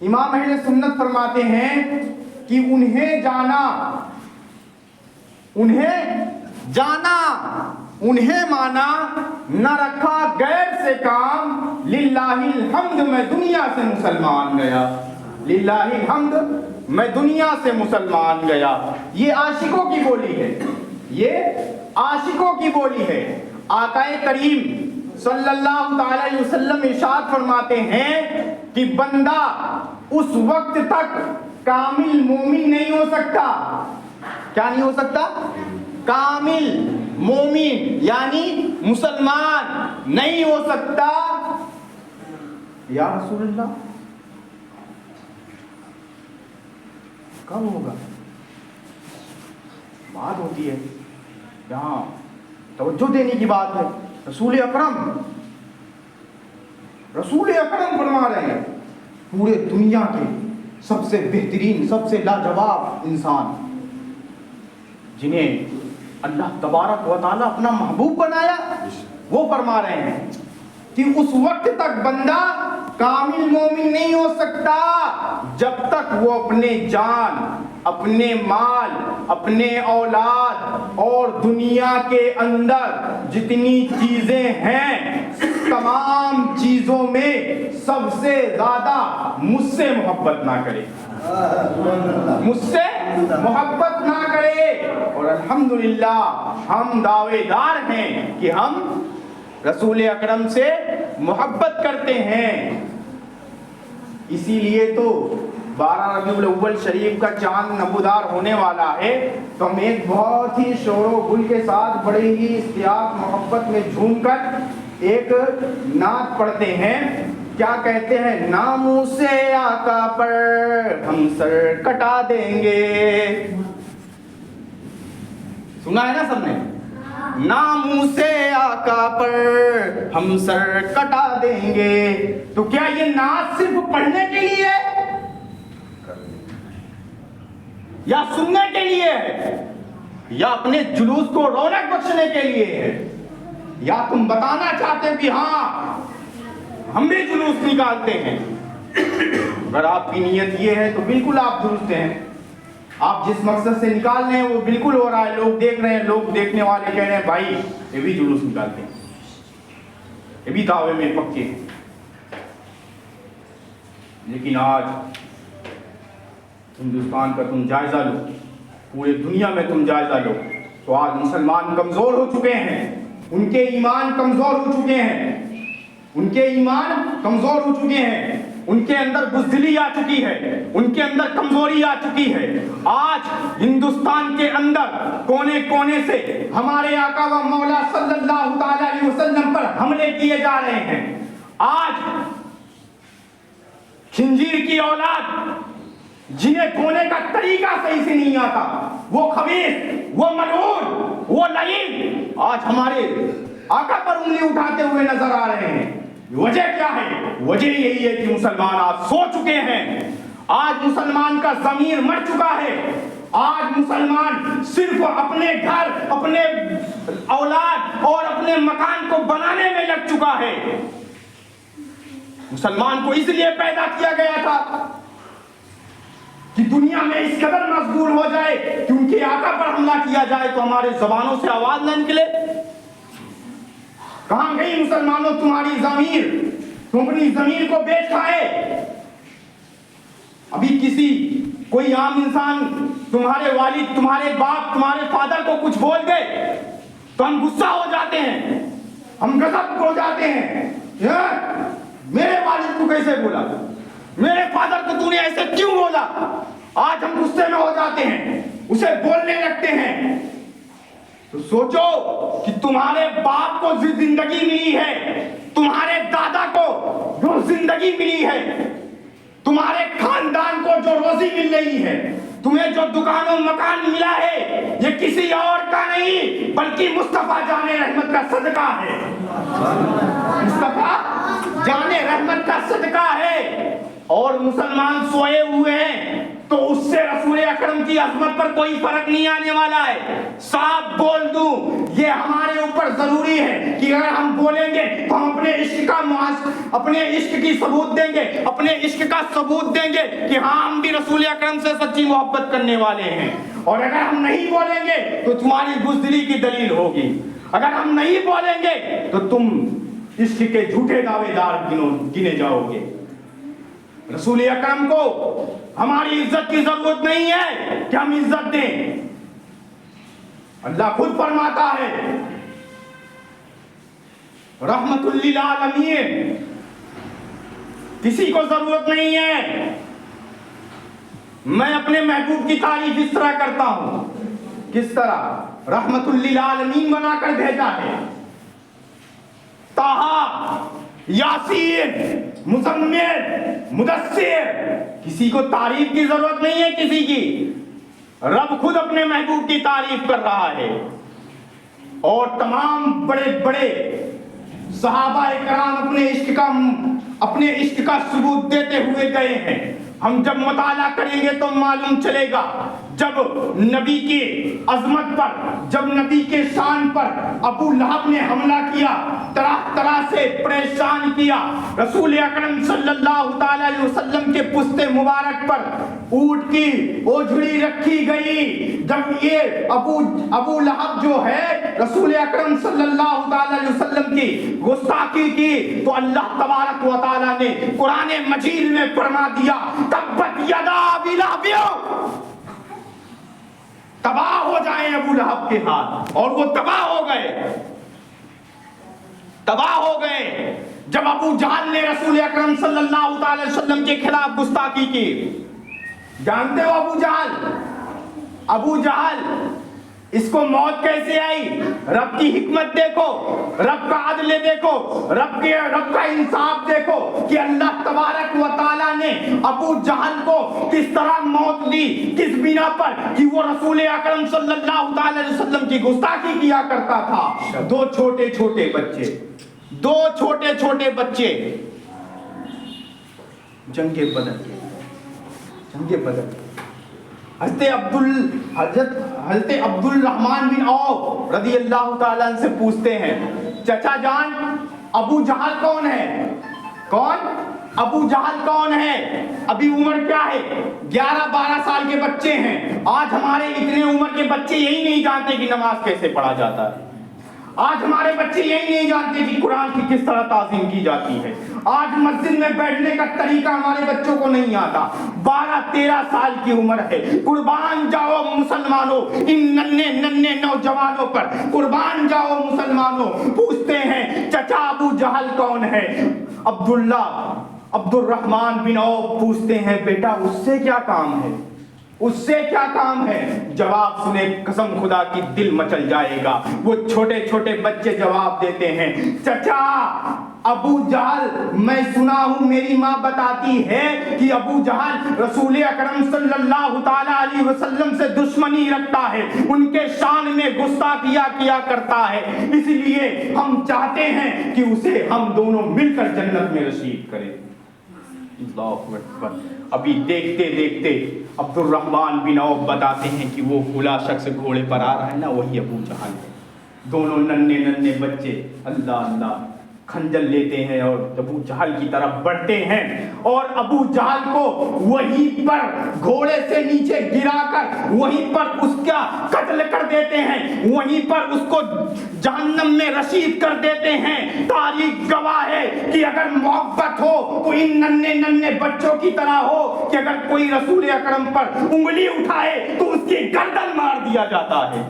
امام اہل سنت فرماتے ہیں کہ انہیں مانا نہ رکھا غیر سے کام، للہ الحمد میں دنیا سے مسلمان گیا، للہ الحمد میں دنیا سے مسلمان گیا۔ یہ عاشقوں کی بولی ہے، یہ عاشقوں کی بولی ہے۔ آقا کریم صلی اللہ تعالی علیہ وسلم ارشاد فرماتے ہیں کہ بندہ اس وقت تک کامل مومن نہیں ہو سکتا۔ کیا نہیں ہو سکتا؟ کامل مومن یعنی مسلمان نہیں ہو سکتا۔ یا رسول اللہ کب ہوگا؟ بات ہوتی ہے یہاں توجہ دینے کی بات ہے۔ رسول اکرم فرما رہے ہیں پورے دنیا کے سب سے بہترین، سب سے لاجواب انسان جنہیں اللہ تبارک و تعالیٰ اپنا محبوب بنایا، وہ فرما رہے ہیں کہ اس وقت تک بندہ کامل مومن نہیں ہو سکتا جب تک وہ اپنے جان، اپنے مال، اپنے اولاد اور دنیا کے اندر جتنی چیزیں ہیں تمام چیزوں میں سب سے زیادہ مجھ سے محبت نہ کرے، مجھ سے محبت نہ کرے۔ اور الحمدللہ ہم دعوے دار ہیں کہ ہم رسول اکرم سے محبت کرتے ہیں۔ اسی لیے تو 12 ربیع الاول شریف کا چاند نمودار ہونے والا ہے، تو ہم ایک بہت ہی شور و گل کے ساتھ بڑے ہی اشتیاق محبت میں جھوم کر ایک نعت پڑھتے ہیں۔ کیا کہتے ہیں؟ ناموس آقا پر ہم سر کٹا دیں گے۔ سنا ہے نا سب نے؟ ناموس آقا پر ہم سر کٹا دیں گے۔ تو کیا یہ نعت صرف پڑھنے کے لیے ہے یا سننے کے لیے ہے یا اپنے جلوس کو رونق بخشنے کے لیے ہے، یا تم بتانا چاہتے کہ ہاں ہم بھی جلوس نکالتے ہیں؟ اگر آپ کی نیت یہ ہے تو بالکل آپ درست ہیں، آپ جس مقصد سے نکال رہے ہیں وہ بالکل ہو رہا ہے، لوگ دیکھ رہے ہیں، لوگ دیکھنے والے کہہ رہے ہیں بھائی یہ بھی جلوس نکالتے ہیں، یہ بھی دعوے میں پکے ہیں۔ لیکن آج ہندوستان کا تم جائزہ لو، پورے دنیا میں تم جائزہ لو، تو آج مسلمان کمزور ہو چکے ہیں، ان کے ایمان کمزور ہو چکے ہیں، ان کے ایمان کمزور ہو چکے ہیں، ان کے اندر بزدلی آ چکی ہے، ان کے اندر کمزوری آ چکی ہے۔ آج ہندوستان کے اندر کونے کونے سے ہمارے آقا و مولا صلی اللہ تعالی علیہ وسلم پر حملے کیے جا رہے ہیں۔ آج خنزیر کی اولاد جنہیں دھونے کا طریقہ صحیح سے نہیں آتا، وہ خبیث، وہ ملعون، وہ لعین آج ہمارے آقا پر انگلی اٹھاتے ہوئے نظر آ رہے ہیں۔ وجہ کیا ہے؟ وجہ یہی ہے کہ مسلمان آج سو چکے ہیں، آج مسلمان کا ضمیر مر چکا ہے، آج مسلمان صرف اپنے گھر، اپنے اولاد اور اپنے مکان کو بنانے میں لگ چکا ہے۔ مسلمان کو اس لیے پیدا کیا گیا تھا کہ دنیا میں اس قدر مشغول ہو جائے کہ ان کے آقا پر حملہ کیا جائے تو ہمارے زبانوں سے آواز نہ نکلے۔ کہاں گئی مسلمانوں تمہاری ضمیر؟ تم اپنی ضمیر کو بیچ کھائے۔ ابھی کوئی عام انسان تمہارے والد، تمہارے باپ، تمہارے فادر کو کچھ بول دے تو ہم غصہ ہو جاتے ہیں، ہم غضب ہو جاتے ہیں، میرے والد کو کیسے بولا، میرے فادر کو تو نے ایسے کیوں بولا؟ آج ہم غصے میں ہو جاتے ہیں، اسے بولنے لگتے ہیں۔ تو سوچو کہ تمہارے باپ کو زندگی ملی ہے، تمہارے دادا کو جو زندگی ملی ہے، تمہارے خاندان کو جو روزی مل رہی ہے، تمہیں جو دکان و مکان ملا ہے، یہ کسی اور کا نہیں بلکہ مصطفیٰ جان رحمت کا صدقہ ہے، مصطفیٰ جان رحمت کا صدقہ ہے۔ اور مسلمان سوئے ہوئے ہیں تو اس سے رسول اکرم کی عظمت پر کوئی فرق نہیں آنے والا ہے. صاف بول دوں یہ ہمارے اوپر ضروری ہے کہ اگر ہم بولیں گے تو ہم اپنے عشق کی ثبوت دیں گے, اپنے عشق کا ثبوت دیں گے کہ ہاں ہم بھی رسول اکرم سے سچی محبت کرنے والے ہیں. اور اگر ہم نہیں بولیں گے تو تمہاری بزدلی کی دلیل ہوگی. اگر ہم نہیں بولیں گے تو تم عشق کے جھوٹے دعوے دار گنے جاؤ گے. رسول اکرم کو ہماری عزت کی ضرورت نہیں ہے کہ ہم عزت دیں. اللہ خود فرماتا ہے رحمت للعالمین, کسی کو ضرورت نہیں ہے. میں اپنے محبوب کی تعریف اس طرح کرتا ہوں, کس طرح رحمت للعالمین بنا کر بھیجا ہے. طٰہٰ, یاسین, مزمل, مدثر, کسی کو تعریف کی ضرورت نہیں ہے کسی کی. رب خود اپنے محبوب کی تعریف کر رہا ہے. اور تمام بڑے بڑے صحابہ کرام اپنے عشق کا ثبوت دیتے ہوئے گئے ہیں. ہم جب مطالعہ کریں گے تو معلوم چلے گا, جب نبی کی عظمت پر, جب نبی کے شان پر ابو لہب نے حملہ کیا, طرح طرح سے پریشان کیا, رسول اکرم صلی اللہ تعالی علیہ وسلم کے پشت مبارک پر اونٹ کی اوجھڑی رکھی گئی. جب یہ ابو لہب جو ہے رسول اکرم صلی اللہ تعالی علیہ وسلم کی گستاخی کی تو اللہ تبارک و تعالی نے قرآن مجید میں فرما دیا تبت یدا ابی لہب, تباہ ہو جائیں ابو لہب کے ہاتھ. اور وہ تباہ ہو گئے, تباہ ہو گئے جب ابو جہل نے رسول اکرم صلی اللہ تعالی وسلم کے خلاف گستاخی کی. جانتے ہو ابو جہل اس کو موت کیسے آئی؟ رب کی حکمت دیکھو, رب کا عدل دیکھو, رب کا انصاف دیکھو کہ اللہ تبارک و تعالیٰ نے ابو جہل کو کس طرح موت دی. کس بنا پر؟ کہ وہ رسول اکرم صلی اللہ تعالی علیہ وسلم کی گستاخی کیا کرتا تھا. دو چھوٹے چھوٹے بچے جنگ بدر حضرت عبد الرحمن بن عوف رضی اللہ تعالیٰ عنہ سے پوچھتے ہیں چچا جان ابو جہل کون ہے؟ ابو جہل کون ہے؟ ابھی عمر کیا ہے؟ 11-12 سال کے بچے ہیں. آج ہمارے اتنے عمر کے بچے یہی نہیں جانتے کہ نماز کیسے پڑھا جاتا ہے. آج ہمارے بچے یہی نہیں جانتے کہ قرآن کی کس طرح تعظیم کی جاتی ہے. آج مسجد میں بیٹھنے کا طریقہ ہمارے بچوں کو نہیں آتا. 12-13 سال کی عمر ہے. قربان جاؤ مسلمانوں ان ننھے نوجوانوں پر, قربان جاؤ مسلمانوں. پوچھتے ہیں چچا ابو جہل کون ہے؟ عبد الرحمن بن عوف پوچھتے ہیں بیٹا اس سے کیا کام ہے؟ جواب سنے قسم خدا کی دل مچل جائے گا. وہ چھوٹے بچے جواب دیتے ہیں چچا ابو جہل, میں سنا ہوں میری ماں بتاتی ہے کہ ابو جہل رسول اکرم صلی اللہ تعالی علیہ وسلم سے دشمنی رکھتا ہے, ان کے شان میں گستاخیاں کیا کرتا ہے. اس لیے ہم چاہتے ہیں کہ اسے ہم دونوں مل کر جنت میں رسید کریں. اللہ اکبر. ابھی دیکھتے عبد الرحمن بن عوف بتاتے ہیں کہ وہ بھولا شخص گھوڑے پر آ رہا ہے نا, وہی ابو جہل ہے. دونوں ننھے بچے اللہ کھنجر لیتے ہیں اور ابو جہل کی طرف بڑھتے ہیں اور ابو جہل کو وہیں پر گھوڑے سے نیچے گرا کر وہیں پر اس کا قتل کر دیتے ہیں, وہیں پر اس کو جہنم میں رسید کر دیتے ہیں. تاریخ گواہ ہے کہ اگر محبت ہو تو ان ننھے بچوں کی طرح ہو کہ اگر کوئی رسول اکرم پر انگلی اٹھائے تو اس کی گردن مار دیا جاتا ہے.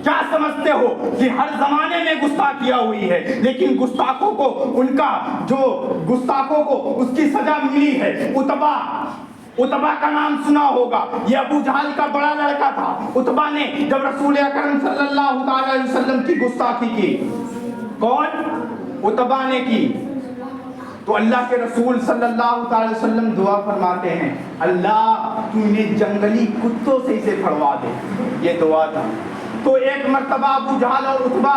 کیا سمجھتے ہو کہ ہر زمانے میں گستاخیاں ہوئی ہے, لیکن گستاخوں کو اس کی سزا ملی ہے. اتبا کا نام سنا ہوگا, یہ ابو جہل کا بڑا لڑکا تھا. اتبا نے جب رسول اکرم صلی اللہ تعالی علیہ وسلم کی گستاخی کی, اتبا نے کی, تو اللہ کے رسول صلی اللہ تعالی وسلم دعا فرماتے ہیں اللہ تو انہیں جنگلی کتوں سے اسے پھڑوا دے. یہ دعا تھا. تو ایک مرتبہ ابو جہل اور اتبا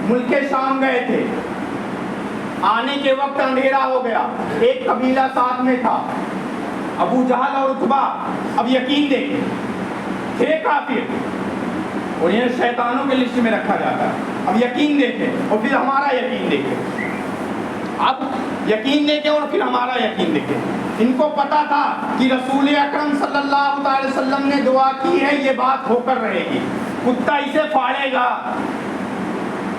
ملک شام گئے تھے. آنے کے وقت اندھیرا ہو گیا، ایک قبیلہ ساتھ میں تھا، ابو جہل اور عتبہ۔ اب یقین دیکھیں، تھے کافر، انہیں شیطانوں کے لسٹ میں رکھا جاتا ہے۔ اب یقین دیکھیں اور پھر ہمارا یقین دیکھیں، اب یقین دیکھیں اور پھر ہمارا یقین دیکھیں۔ ان کو پتا تھا کہ رسول اکرم صلی اللہ علیہ وسلم نے دعا کی ہے، یہ بات ہو کر رہے گی، کتا اسے پھاڑے گا۔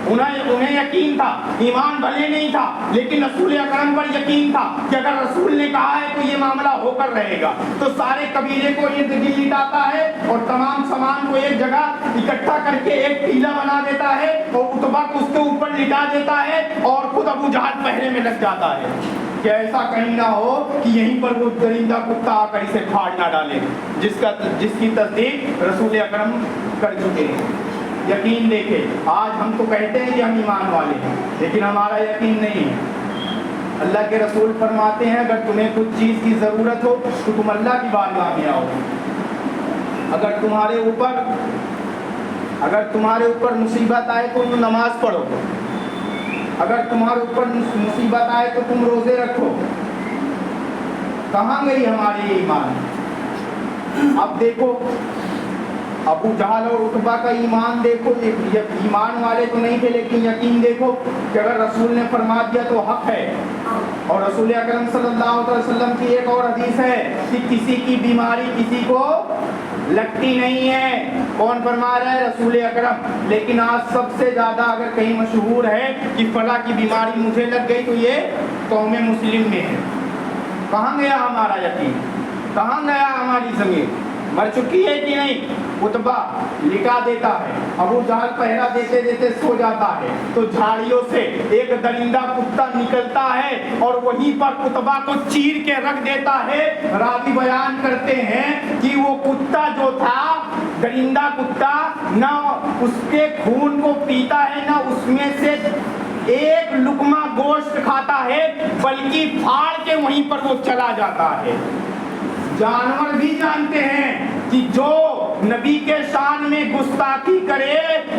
انہیں یقین تھا، ایمان بھلے نہیں تھا لیکن رسول اکرم پر یقین تھا کہ اگر رسول نے کہا ہے تو یہ معاملہ ہو کر رہے گا۔ تو سارے قبیلے کو ارد گرد لٹاتا ہے اور تمام سامان کو ایک جگہ اکٹھا کر کے ایک ٹیلا بنا دیتا ہے اور عتبہ کو اس کے اوپر لٹا دیتا ہے اور خود ابو جہل پہرے میں لگ جاتا ہے کہ ایسا کہیں نہ ہو کہ یہیں پر وہ درندہ کتا آ کر اسے پھاڑ نہ ڈالے، جس کی تصدیق رسول اکرم کر چکے ہیں۔ یقین دیکھیں، آج ہم تو کہتے ہیں کہ ہم ایمان والے ہیں لیکن ہمارا یقین نہیں ہے۔ اللہ کے رسول فرماتے ہیں اگر تمہیں کچھ چیز کی ضرورت ہو تو تم اللہ کی بارگاہ میں آؤ۔ اگر تمہارے اوپر مصیبت آئے تو تم نماز پڑھو، اگر تمہارے اوپر مصیبت آئے تو تم روزے رکھو۔ کہاں گئی ہماری ایمان؟ اب دیکھو ابو جہل اور عتبہ کا ایمان دیکھو، ایمان والے تو نہیں تھے لیکن یقین دیکھو کہ اگر رسول نے فرما دیا تو حق ہے۔ اور رسول اکرم صلی اللہ علیہ وسلم کی ایک اور حدیث ہے کہ کسی کی بیماری کسی کو لگتی نہیں ہے۔ کون فرما رہا ہے؟ رسول اکرم۔ لیکن آج سب سے زیادہ اگر کہیں مشہور ہے کہ فلاں کی بیماری مجھے لگ گئی تو یہ قوم مسلم میں ہے۔ کہاں گیا ہمارا یقین؟ کہاں گیا ہماری زمین؟ مر چکی ہے کہ نہیں؟ عتبہ لٹا دیتا ہے، ابو جہل پہرا دیتے دیتے سو جاتا ہے تو جھاڑیوں سے ایک درندہ کتا نکلتا ہے اور وہیں پر عتبہ کو چیر کے رکھ دیتا ہے۔ راوی بیان کرتے ہیں کہ وہ کتا جو تھا، درندہ کتا، نہ اس کے خون کو پیتا ہے نہ اس میں سے ایک لقمہ گوشت کھاتا ہے بلکہ پھاڑ کے وہیں پر وہ چلا جاتا ہے۔ جانور بھی جانتے ہیں کہ جو نبی کے شان میں گستاخی کرے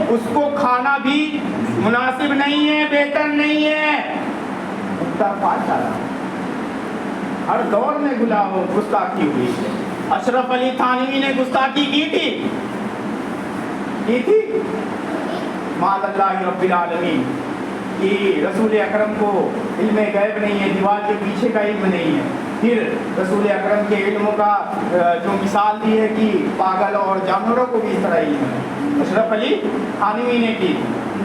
اس کو کھانا بھی مناسب نہیں ہے، بہتر نہیں ہے۔ کتا پھاڑ ڈالا، ہر دور میں گستاخی ہوئی ہے۔ اشرف علی تھانوی نے گستاخی کی تھی مال اللہ رب العالمین کہ رسول اکرم کو علم غیب نہیں ہے، دیوار کے پیچھے کا علم نہیں ہے۔ پھر رسول اکرم کے علم کا جو مثال دی ہے کہ پاگل اور جانوروں کو بھی اس طرح علم ہے، اشرف علی تھانوی نے کی۔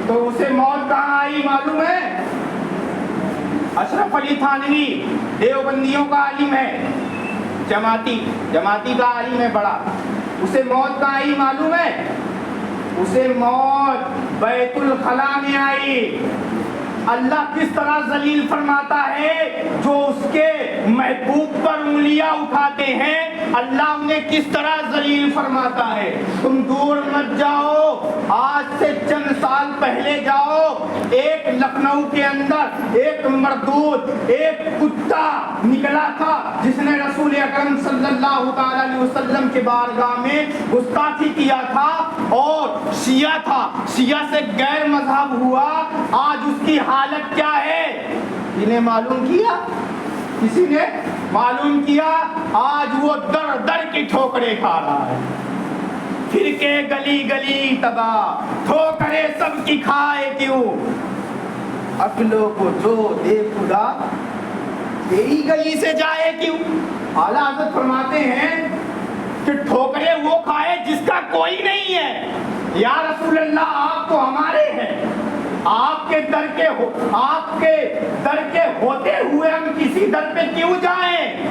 تو اسے موت کہاں آئی معلوم ہے؟ اشرف علی تھانوی دیوبندیوں کا عالم ہے، جماعتی کا عالم ہے بڑا، اسے موت کہاں آئی معلوم ہے؟ اسے موت بیت الخلا میں آئی۔ اللہ کس طرح ذلیل فرماتا ہے، جو اس کے محبوب پر انگلیاں اٹھاتے ہیں اللہ انہیں کس طرح ذلیل فرماتا ہے۔ تم دور مت جاؤ، آج سے چند سال پہلے جاؤ، ایک لکھنؤ کے اندر ایک مردود ایک کتا نکلا تھا جس نے رسول اکرم صلی اللہ تعالی علیہ وسلم کے بارگاہ میں گستاخی کیا تھا اور شیعہ تھا، شیعہ سے غیر مذہب ہوا۔ آج اس کی حالت کیا ہے؟ انہیں معلوم کیا؟ کسی نے معلوم کیا؟ آج وہ در در کی ٹھوکریں کھا رہا ہے، پھر کے گلی گلی تباہ، ٹھوکریں سب کی کھائے کیوں؟ عقلوں کو جو دے خدا تیری گلی سے جائے کیوں؟ اعلیٰ حضرت فرماتے ہیں کہ ٹھوکریں وہ کھائے جس کا کوئی نہیں ہے۔ یا رسول اللہ آپ تو ہمارے ہیں، آپ کے در کے ہوتے ہوئے ہم کسی در پہ کیوں جائیں؟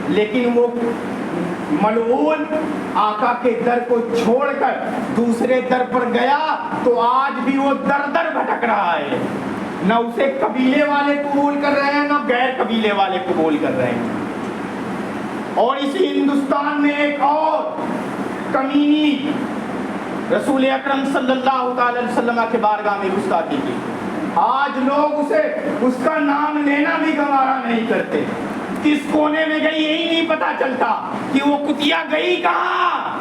لیکن وہ ملعون آقا کے در کو چھوڑ کر دوسرے در پر گیا تو آج بھی وہ در در بھٹک رہا ہے، نہ اسے قبیلے والے قبول کر رہے ہیں نہ غیر قبیلے والے قبول کر رہے ہیں۔ اور اسی ہندوستان میں ایک اور کمینی رسول اکرم صلی اللہ تعالی وسلم کے بارگاہ میں گستاخی کی، آج لوگ اس کا نام لینا بھی گوارا نہیں کرتے۔ کس کونے میں گئی یہی نہیں پتا چلتا کہ وہ کتیا گئی کہاں۔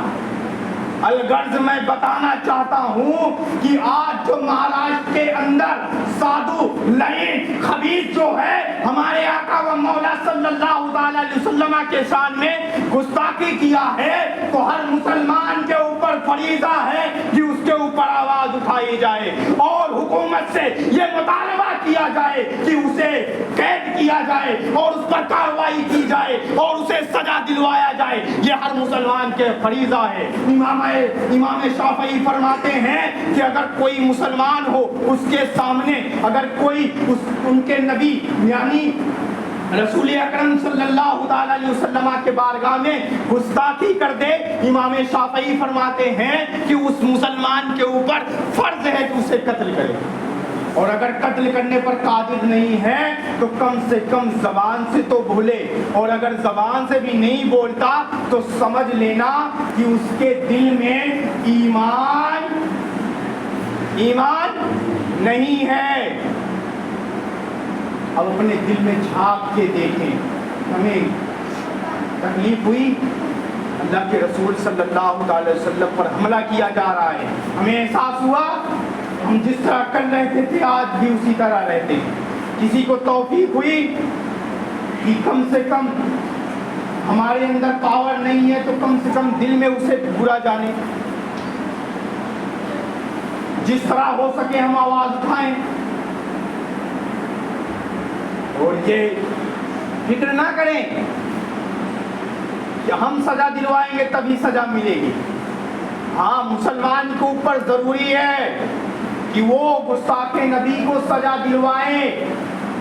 الغرض میں بتانا چاہتا ہوں کہ آج جو مہاراشٹر کے اندر سادھو لعین خبیث جو ہے ہمارے آقا و مولا صلی اللہ علیہ وسلم کے شان میں گستاخی کیا ہے، تو ہر مسلمان کے اوپر فریضہ ہے کہ اس کے اوپر آواز اٹھائی جائے اور حکومت سے یہ مطالبہ کیا جائے کہ اسے قید کیا جائے اور اس پر کارروائی کی جائے اور اسے سزا دلوایا جائے، یہ ہر مسلمان کے فریضہ ہے۔ امام شافعی فرماتے ہیں کہ اگر کوئی مسلمان ہو اس کے سامنے اگر کوئی ان کے نبی یعنی رسول اکرم صلی اللہ علیہ وسلم کے بارگاہ میں گستاخی کر دے، امام شافعی فرماتے ہیں کہ اس مسلمان کے اوپر فرض ہے کہ اسے قتل کرے، اور اگر قتل کرنے پر قادر نہیں ہے تو کم سے کم زبان سے تو بولے، اور اگر زبان سے بھی نہیں بولتا تو سمجھ لینا کہ اس کے دل میں ایمان نہیں ہے۔ اب اپنے دل میں جھانک کے دیکھیں، ہمیں تکلیف ہوئی، اللہ کے رسول صلی اللہ علیہ وسلم پر حملہ کیا جا رہا ہے، ہمیں احساس ہوا ہم جس طرح کر رہتے تھے آج بھی اسی طرح رہتے ہیں۔ کسی کو توفیق ہوئی کہ کم سے کم ہمارے اندر پاور نہیں ہے تو کم سے کم دل میں اسے برا جانے، جس طرح ہو سکے ہم آواز اٹھائیں، اور یہ فکر نہ کریں کہ ہم سزا دلوائیں گے تبھی سزا ملے گی۔ ہاں، مسلمان کے اوپر ضروری ہے کہ وہ گستاخ نبی کو سزا دلوائیں،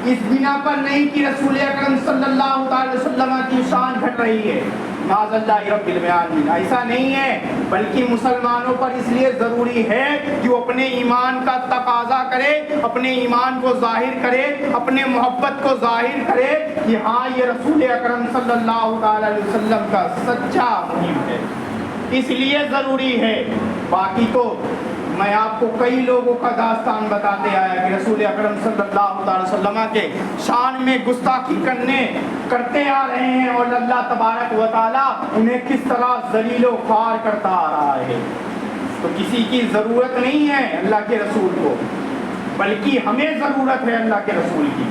اس بنا پر نہیں کہ رسول اکرم صلی اللہ علیہ وسلم کی شان گھٹ رہی ہے، معاذ اللہ رب العالمین، ایسا نہیں ہے، بلکہ مسلمانوں پر اس لیے ضروری ہے کہ وہ اپنے ایمان کا تقاضا کرے، اپنے ایمان کو ظاہر کرے، اپنے محبت کو ظاہر کرے کہ ہاں یہ رسول اکرم صلی اللہ علیہ وسلم کا سچا مہم ہے، اس لیے ضروری ہے۔ باقی تو میں آپ کو کئی لوگوں کا داستان بتاتے آیا کہ رسول اکرم صلی اللہ علیہ وسلم کے شان میں گستاخی کرتے آ رہے ہیں، اور اللہ تبارک و تعالیٰ انہیں کس طرح ذلیل و خوار کرتا آ رہا ہے۔ تو کسی کی ضرورت نہیں ہے اللہ کے رسول کو، بلکہ ہمیں ضرورت ہے اللہ کے رسول کی۔